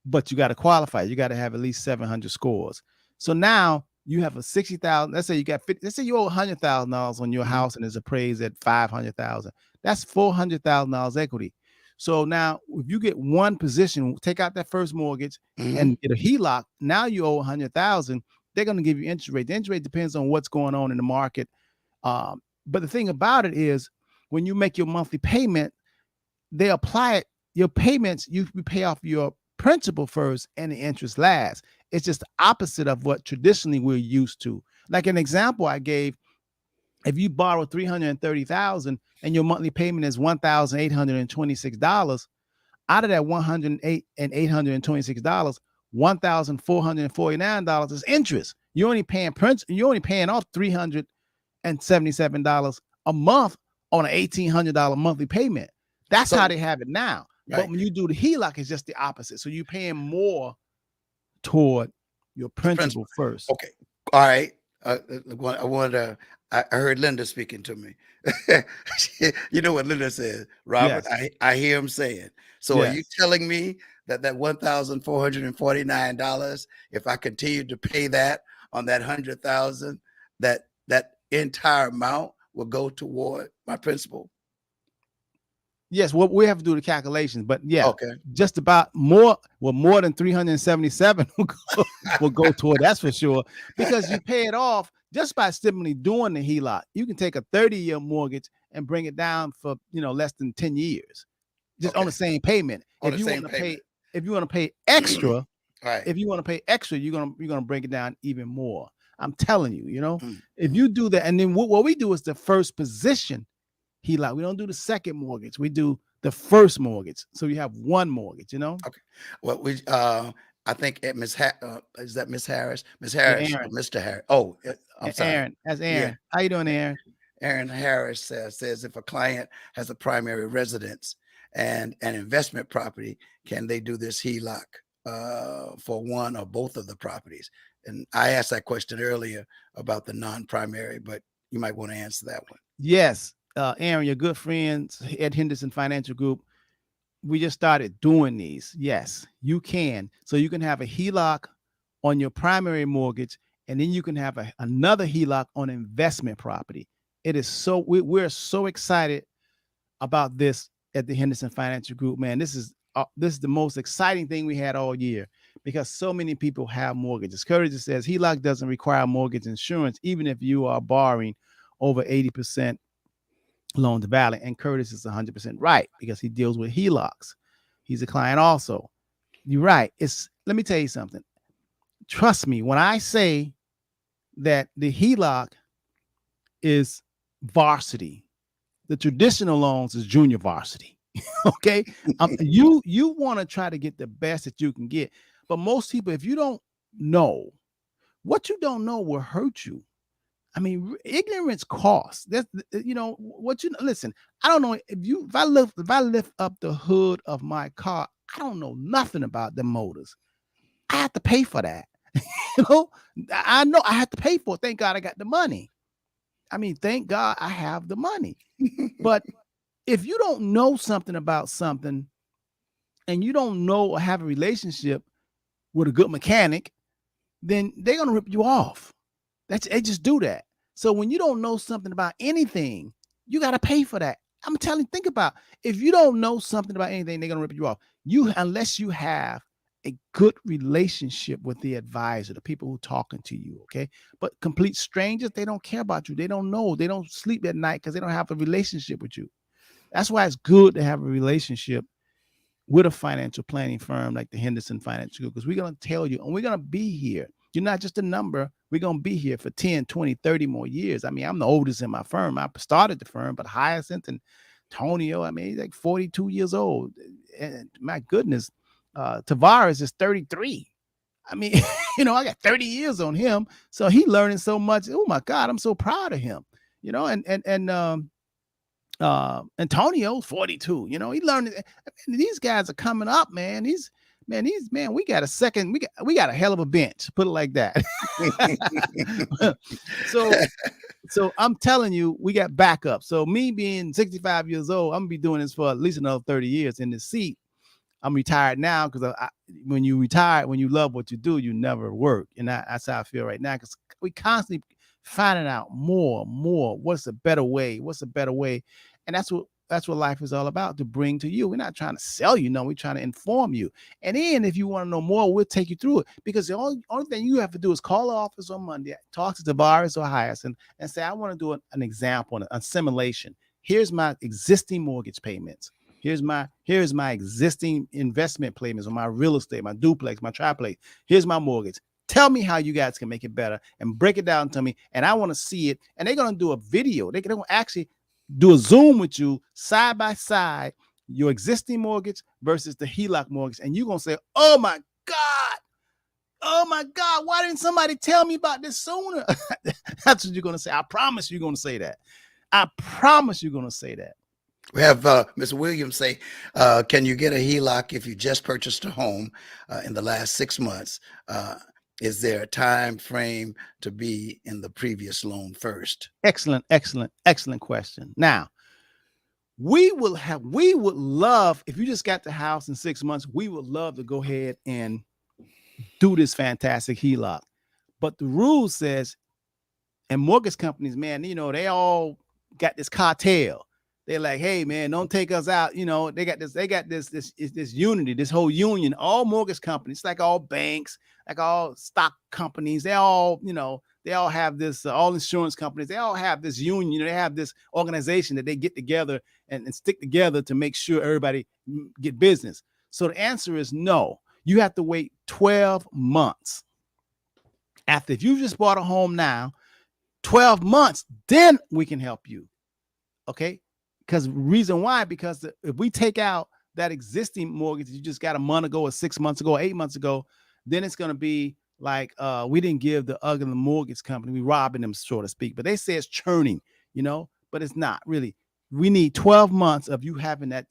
but you got to qualify. You got to have at least 700 scores. So now you have a 60,000. Let's say you got 50. Let's say you owe $100,000 on your house and it's appraised at 500,000. That's $400,000 equity. So now if you get one position, take out that first mortgage and get a HELOC. Now you owe 100,000. They're going to give you interest rate. The interest rate depends on what's going on in the market. But the thing about it is when you make your monthly payment, they apply it. Your payments, you pay off your principal first and the interest last. It's just the opposite of what traditionally we're used to. Like an example I gave, if you borrow $330,000 and your monthly payment is $1,826, out of that $108,826, $1,449 is interest. You're only paying off $377 a month on an $1,800 monthly payment. That's how they have it now. Right. But when you do the HELOC, it's just the opposite. So you're paying more toward your principal first. Okay. All right. I heard Linda speaking to me. You know what Linda said, Robert? Yes. I hear him saying. So are you telling me that $1,449, if I continue to pay that on that 100,000, that entire amount will go toward my principal? Yes, well, we have to do the calculations, but just about more than 377 will go toward, that's for sure, because you pay it off just by simply doing the HELOC. You can take a 30-year mortgage and bring it down for less than 10 years, just on the same payment. If you want to pay extra, if you want to pay extra, you're gonna bring it down even more. I'm telling you, if you do that, and then what we do is the first position HELOC. We don't do the second mortgage. We do the first mortgage. So you have one mortgage, Okay. Well, I think is that Miss Harris? Miss Harris, yeah, Mr. Harris. Oh, I'm sorry. Aaron. That's Aaron. Yeah. How you doing, Aaron? Aaron Harris says if a client has a primary residence and an investment property, can they do this HELOC for one or both of the properties? And I asked that question earlier about the non-primary, but you might want to answer that one. Yes. Aaron, your good friends at Henderson Financial Group, we just started doing these. Yes, you can. So you can have a HELOC on your primary mortgage, and then you can have another HELOC on investment property. It is so we're so excited about this at the Henderson Financial Group, man. This is the most exciting thing we had all year because so many people have mortgages. Curtis says HELOC doesn't require mortgage insurance, even if you are borrowing over 80% loan to value. And Curtis is 100% right because he deals with HELOCs. He's a client also. You're right. Let me tell you something. Trust me, when I say that the HELOC is varsity, the traditional loans is junior varsity. Okay. You want to try to get the best that you can get. But most people, if you don't know, what you don't know will hurt you. I mean, ignorance costs. That's listen, I don't know if I lift up the hood of my car, I don't know nothing about the motors. I have to pay for that. I know I have to pay for it. Thank God I got the money. I mean, thank God I have the money. But if you don't know something about something and you don't know or have a relationship with a good mechanic, then they're gonna rip you off. They just do that. So when you don't know something about anything, you got to pay for that. I'm telling you, think about if you don't know something about anything, they're gonna rip you off. Unless you have a good relationship with the advisor, the people who talking to you, okay? But complete strangers, they don't care about you. They don't know. They don't sleep at night because they don't have a relationship with you. That's why it's good to have a relationship with a financial planning firm like the Henderson Financial Group, because we're going to tell you, and we're going to be here. You're not just a number. We're going to be here for 10, 20, 30 more years. I mean, I'm the oldest in my firm. I started the firm, but Hyacinth and Tonio, I mean, he's like 42 years old. And my goodness, Tavares is 33. I mean, I got 30 years on him. So he learning so much. Oh my God, I'm so proud of him. Antonio's 42. He learned. These guys are coming up, man. We got we got a hell of a bench, put it like that. so I'm telling you, we got backup. So me being 65 years old, I'm gonna be doing this for at least another 30 years in this seat. I'm retired now because when you retire, when you love what you do, you never work. And that's how I feel right now, because we constantly finding out more. What's a better way? And that's what life is all about, to bring to you. We're not trying to sell you, no, we're trying to inform you. And then if you want to know more, we'll take you through it, because the only thing you have to do is call the office on Monday, talk to Tavares or Hyacinth, and say, I want to do an example, an simulation. Here's my existing mortgage payments. Here's my existing investment payments on my real estate, my duplex, my triplex. Here's my mortgage. Tell me how you guys can make it better and break it down to me. And I want to see it. And they're going to do a video. They're going to actually do a Zoom with you side by side, your existing mortgage versus the HELOC mortgage. And you're going to say, oh my God, why didn't somebody tell me about this sooner? That's what you're going to say. I promise you're going to say that. I promise you're going to say that. We have Ms. Williams say, can you get a HELOC if you just purchased a home in the last 6 months? Is there a time frame to be in the previous loan first? Excellent question. Now, we would love, if you just got the house in 6 months, we would love to go ahead and do this fantastic HELOC. But the rule says, and mortgage companies, man, they all got this cartel. They're like, hey man, don't take us out. They got this unity, this whole union, all mortgage companies, like all banks, like all stock companies, they all have this, all insurance companies, they all have this union, they have this organization that they get together and stick together to make sure everybody get business. So the answer is no. You have to wait 12 months. If you just bought a home now, 12 months, then we can help you. Okay. Because reason why, because if we take out that existing mortgage you just got a month ago or 6 months ago, 8 months ago, then it's going to be like, we didn't give the other mortgage company, we robbing them, so to speak, but they say it's churning, but it's not really. We need 12 months of you having that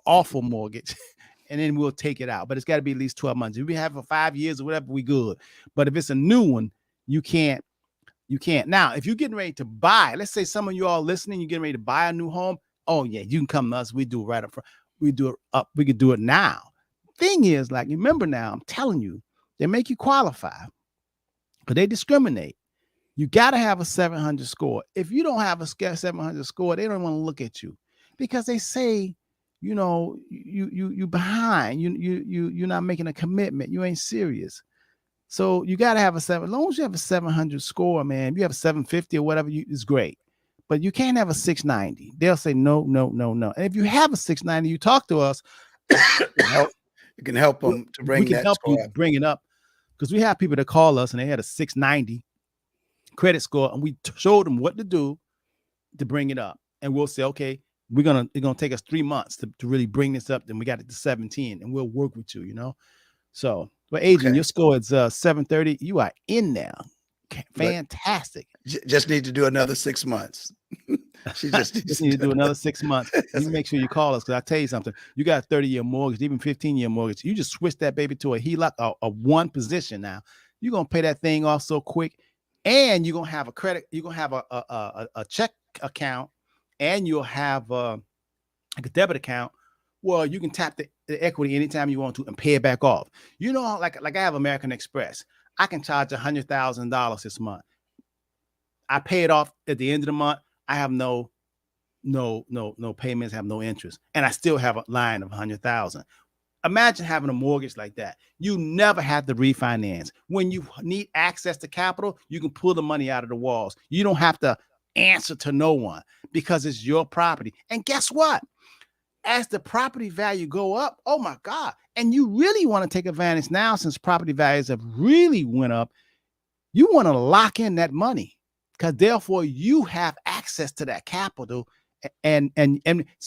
awful mortgage and then we'll take it out, but it's got to be at least 12 months. If we have for 5 years or whatever, we good. But if it's a new one, you can't. Now, if you're getting ready to buy, let's say some of you all listening, you're getting ready to buy a new home. Oh yeah, you can come to us. We do it right up front. We do it up. We could do it now. Thing is, like, remember now, I'm telling you, they make you qualify, but they discriminate. You got to have a 700 score. If you don't have a 700 score, they don't want to look at you, because they say, you behind. You're not making a commitment. You ain't serious. So you got to have as long as you have a 700 score, man, if you have a 750 or whatever, it's great. But you can't have a 690. They'll say, no. And if you have a 690, you talk to us. You can help them to bring that. We can help you bring it up, because we have people that call us and they had a 690 credit score, and we showed them what to do to bring it up. And we'll say, okay, it's gonna take us 3 months to really bring this up. Then we got it to 710, and we'll work with you, So, but Adrian, your score is 730. You are in there. Fantastic. Just need to do another 6 months. She just need to do another 6 months. You make sure you call us, because I tell you something. You got a 30-year mortgage, even 15-year mortgage. You just switch that baby to a HELOC, a one position now. You're gonna pay that thing off so quick. and you're gonna have a credit, you're gonna have a check account, and you'll have like a debit account. Well, you can tap the equity anytime you want to and pay it back off. You know, like I have American Express. I can charge $100,000 this month. I pay it off at the end of the month. I have no payments, have no interest, and I still have a line of 100,000. Imagine having a mortgage like that. You never have to refinance. When you need access to capital, you can pull the money out of the walls. You don't have to answer to no one because it's your property. And guess what? As the property value go up, oh my God, and you really want to take advantage now since property values have really went up, you want to lock in that money because therefore you have access to that capital. And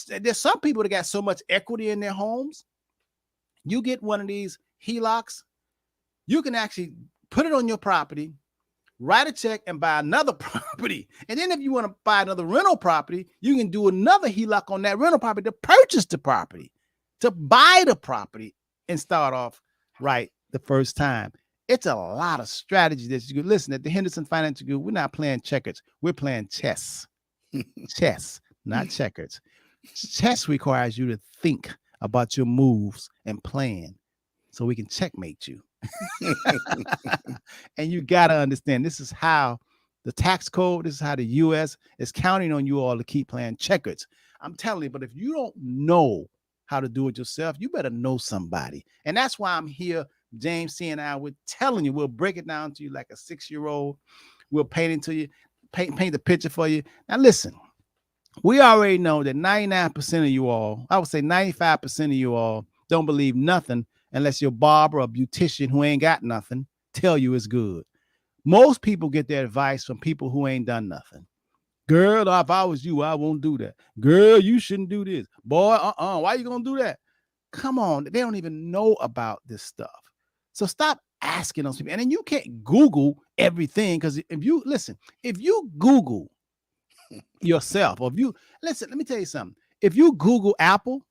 there's some people that got so much equity in their homes. You get one of these HELOCs, you can actually put it on your property, write a check and buy another property. And then if you want to buy another rental property, you can do another HELOC on that rental property to purchase the property, to buy the property and start off right the first time. It's a lot of strategies that you could listen at the Henderson Financial Group. We're not playing checkers. We're playing chess. Chess, not checkers. Chess requires you to think about your moves and plan so we can checkmate you. And you got to understand, this is how the tax code, this is how the U.S. is counting on you all to keep playing checkers. I'm telling you, but if you don't know how to do it yourself, you better know somebody. And that's why I'm here, James C. and I, we're telling you, we'll break it down to you like a 6-year-old. We'll paint it to you, paint the picture for you. Now, listen, we already know that 99% of you all, I would say 95% of you all, don't believe nothing unless your barber or beautician who ain't got nothing tell you it's good. Most people get their advice from people who ain't done nothing. Girl, if I was you, I won't do that. Girl, you shouldn't do this. Boy, why you gonna do that? Come on, they don't even know about this stuff. So stop asking those people. And then you can't Google everything, because if you Google yourself, or if you listen, let me tell you something. If you Google Apple,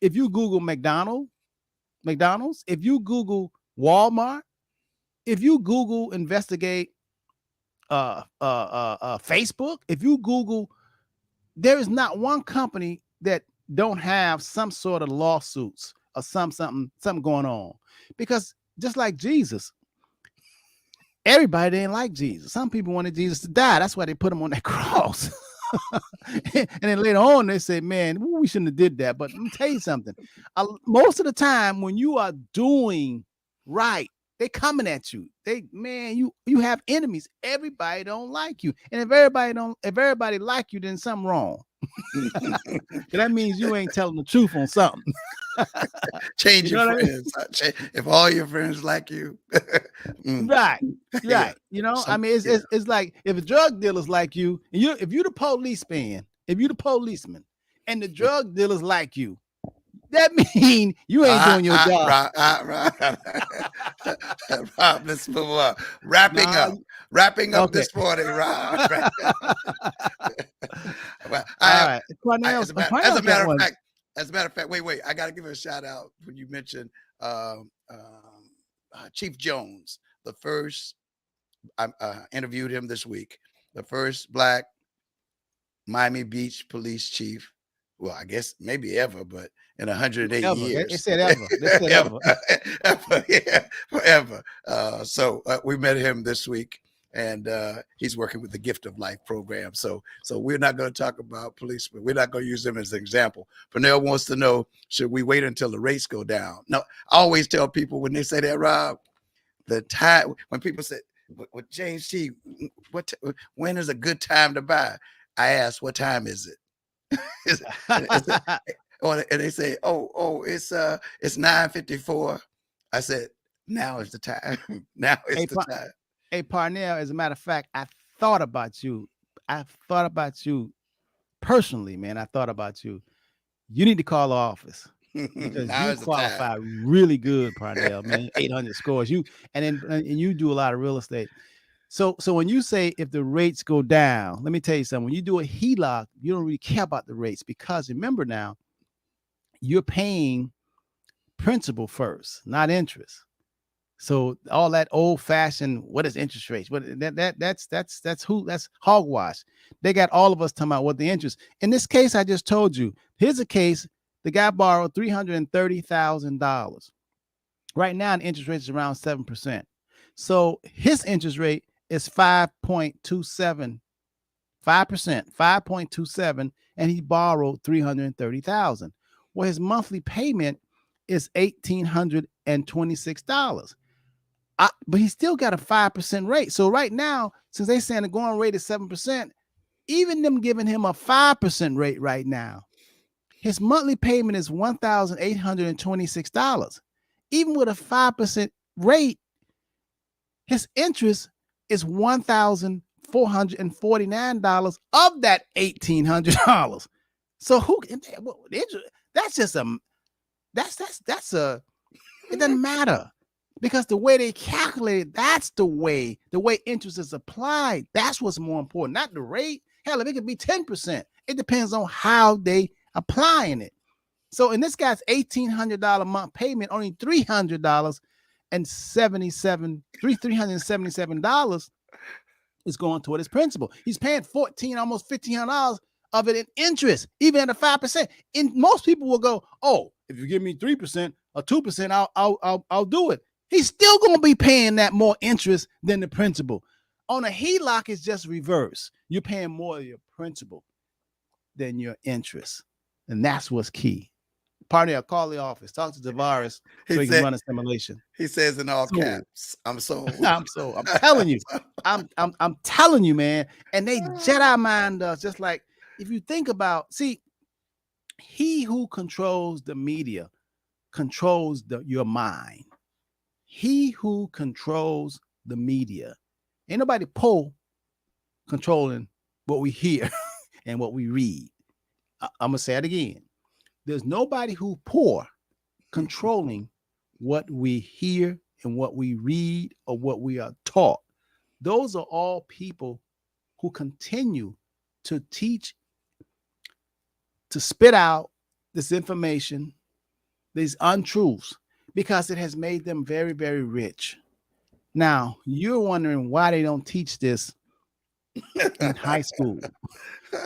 if you Google McDonald's, if you Google Walmart, if you Google investigate Facebook, if you Google, there is not one company that don't have some sort of lawsuits or something going on. Because just like Jesus, everybody didn't like Jesus. Some people wanted Jesus to die. That's why they put him on that cross. And then later on, they say, man, we shouldn't have did that. But let me tell you something. Most of the time when you are doing right, they coming at you. You have enemies. Everybody don't like you. And if everybody like you, then something wrong. That means you ain't telling the truth on something. Change your friends. If all your friends like you. Right. You know, I mean, it's like if a drug dealer's like you, and if you're the policeman, if you're the policeman and the drug dealer's like you, that means you ain't doing your job. Rob, let's move on. Wrapping up this morning, Rob. Well, all right. As a matter of fact, wait, I got to give a shout out when you mentioned Chief Jones, the first. I interviewed him this week, the first Black Miami Beach police chief. Well, I guess maybe ever, but in 108 years. They said ever. They said ever. Ever, yeah, forever. So we met him this week, and he's working with the Gift of Life program. So we're not going to talk about policemen. We're not going to use them as an example. Pernell wants to know, should we wait until the rates go down? No, I always tell people when they say that, Rob, the time when people say, "With James T, when is a good time to buy?" I ask, "What time is it?" And they say, "Oh, it's 9:54." I said, "Now is the time. Now is the time." Hey, Parnell, as a matter of fact, I thought about you. I thought about you personally, man. I thought about you. You need to call the office because you qualify really good, Parnell, man. 800 scores. And you do a lot of real estate. So when you say if the rates go down, let me tell you something. When you do a HELOC, you don't really care about the rates because remember now, you're paying principal first, not interest. So all that old fashioned, what is interest rates? What that's hogwash. They got all of us talking about what the interest. In this case, I just told you. Here's a case. The guy borrowed $330,000. Right now, the interest rate is around 7%. So his interest rate is 5.27, 5%, 5.27, and he borrowed 330,000. Well, his monthly payment is $1,826. But he still got a 5% rate. So right now, since they saying the going rate is 7%, even them giving him a 5% rate right now, his monthly payment is $1,826. Even with a 5% rate, his interest is $1,449 of that $1,800. So that's just a it doesn't matter, because the way they calculate it, that's the way interest is applied. That's what's more important, not the rate. Hell, if it could be 10%, it depends on how they applying it. So in this guy's $1,800 a month payment, only $377 is going toward his principal. He's paying almost $1,500 of it in interest, even at a 5%. And most people will go, "Oh, if you give me 3% or 2%, I'll do it." He's still going to be paying that more interest than the principal. On a HELOC, it's just reverse. You're paying more of your principal than your interest, and that's what's key. Party, I'll call the office. Talk to Tavares so he can run a simulation. He says in all caps, "I'm sold." I'm telling you, I'm telling you, man. And they Jedi mind us, just like if you think about, see, he who controls the media controls your mind. He who controls the media, ain't nobody controlling what we hear and what we read. I'm gonna say it again. There's nobody who controlling what we hear and what we read or what we are taught. Those are all people who continue to teach, to spit out this information, these untruths, because it has made them very, very rich. Now, you're wondering why they don't teach this in high school.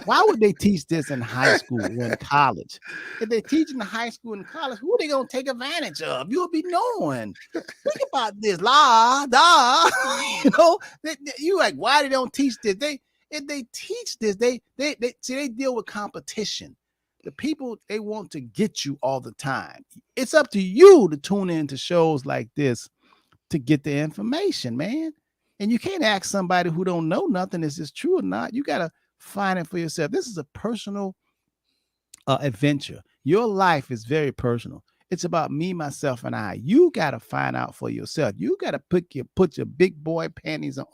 Why would they teach this in high school or in college? If they teach in the high school and college, who are they gonna take advantage of? You'll be knowing. Think about this, you like, why they don't teach this? If they teach this, they deal with competition. The people, they want to get you all the time. It's up to you to tune in to shows like this to get the information, man. And you can't ask somebody who don't know nothing, is this true or not? You gotta find it for yourself. This is a personal adventure. Your life is very personal. It's about me, myself, and I. You got to find out for yourself. You got to put your big boy pants on.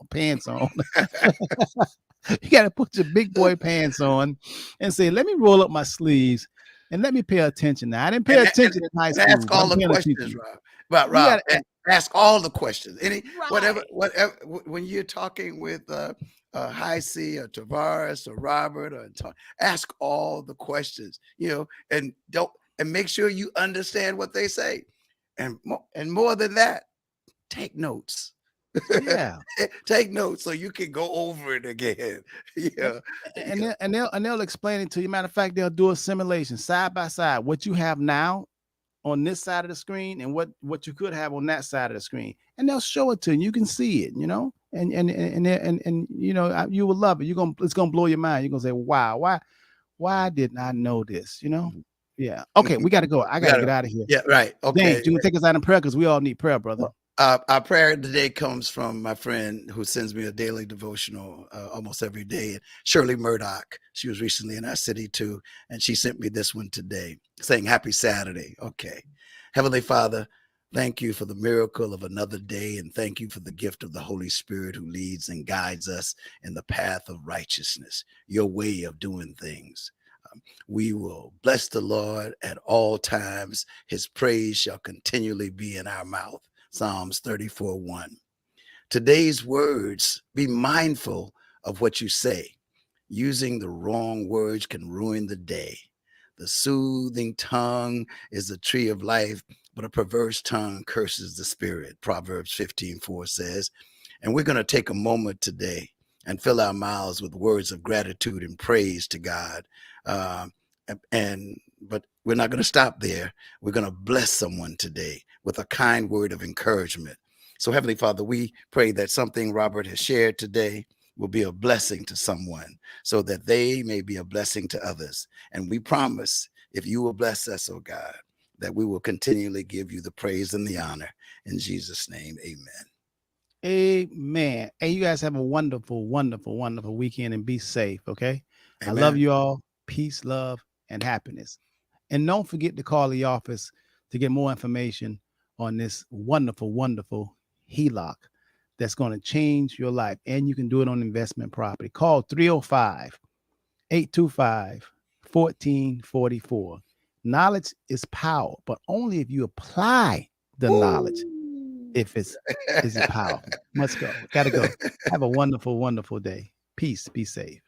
You got to put your big boy pants on and say, let me roll up my sleeves and let me pay attention. Now, I didn't pay attention in high school. Ask all the questions, Rob. But Rob, ask all the questions. Whatever. When you're talking with High C or Tavares or Robert ask all the questions, and make sure you understand what they say, and more than that, take notes. Yeah, take notes so you can go over it again. Yeah, and they'll explain it to you. Matter of fact, they'll do a simulation side by side, what you have now on this side of the screen and what you could have on that side of the screen, and they'll show it to you. You can see it, and you will love it. It's gonna blow your mind. You're gonna say, wow, why didn't I know this? Yeah. Okay, we gotta go. I gotta get out of here. Yeah, right. Okay. James, you can take us out in prayer, because we all need prayer, brother. Our prayer today comes from my friend who sends me a daily devotional almost every day, Shirley Murdoch. She was recently in our city too, and she sent me this one today, saying, "Happy Saturday." Okay. Heavenly Father, thank you for the miracle of another day, and thank you for the gift of the Holy Spirit who leads and guides us in the path of righteousness, your way of doing things. We will bless the Lord at all times. His praise shall continually be in our mouth. Psalms 34:1. Today's words, be mindful of what you say. Using the wrong words can ruin the day. The soothing tongue is the tree of life, but a perverse tongue curses the spirit. Proverbs 15:4 says. And we're going to take a moment today and fill our mouths with words of gratitude and praise to God. But we're not going to stop there. We're going to bless someone today with a kind word of encouragement. So, Heavenly Father, we pray that something Robert has shared today will be a blessing to someone so that they may be a blessing to others. And we promise, if you will bless us, oh God, that we will continually give you the praise and the honor. In Jesus' name, amen. Amen. Hey, you guys have a wonderful, wonderful, wonderful weekend and be safe. Okay. Amen. I love you all. Peace, love, and happiness. And don't forget to call the office to get more information on this wonderful, wonderful HELOC that's going to change your life. And you can do it on investment property. Call 305-825-1444. Knowledge is power, but only if you apply the knowledge. If it's is it powerful. Let's go. Gotta go. Have a wonderful, wonderful day. Peace. Be safe.